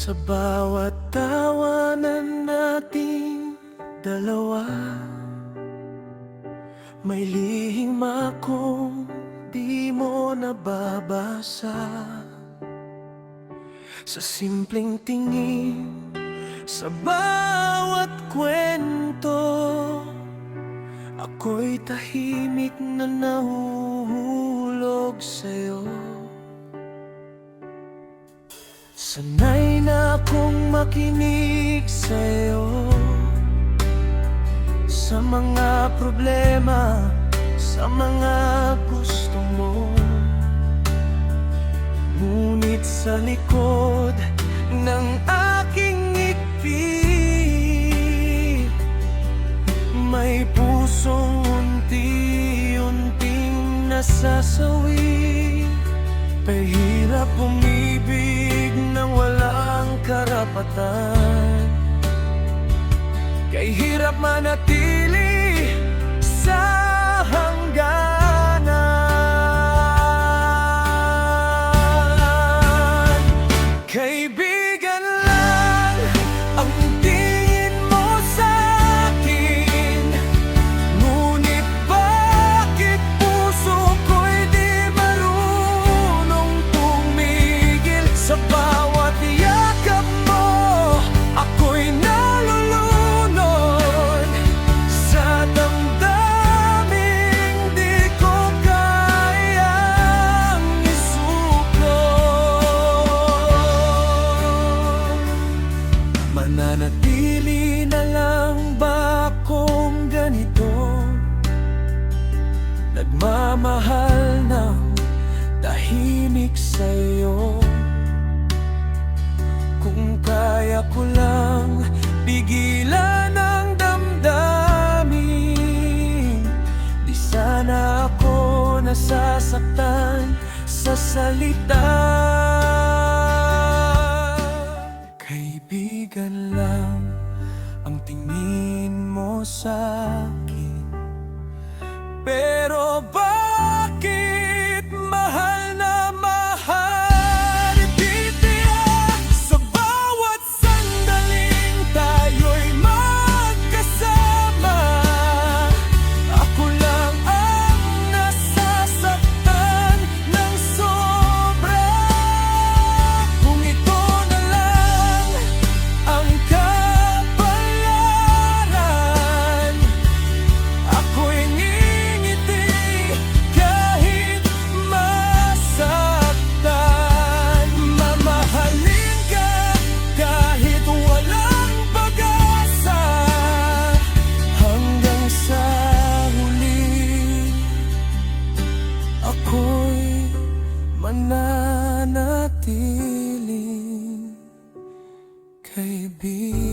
Sa bawat tawanan nating dalawa, may lihim akong di mo nababasa. Sa simpleng tingin, sa bawat kwento, ako'y tahimik na nahuhulog sa'yo. Sanay na akong makinig sa'yo, sa mga problema, sa mga gusto mo. Ngunit sa likod ng aking ngiti, may pusong unti-unting nasasawi. Pahirap umibig nang walang karapatan, kay hirap manatili sa hangganan. Kaibigan lang ang tingin mo sa'kin, ngunit bakit puso ko'y di marunong tumigil? Sa bawat yakap mo, ako'y nalulunod sa damdaming di ko kayang isuplot. Mananatili na lang ba akong ganito, nagmamahal ng tahimik sa'yo? Kung kaya ko lang pigilan ang damdamin, di sana ako nasasaktan sa salita. Kaibigan lang ang tingin mo sa'kin, pero bakit mahal na mahal? Titiyak sa bawat sandaling tayo'y magkasama. Ako lang ang nasasaktan ng sobra. Kung ito na lang ang kapalaran, ako'y ngingiti kahit masaktan. Mamahalin ka kahit walang pag-asa, hanggang sa huli ako'y mananatiling kaibigan.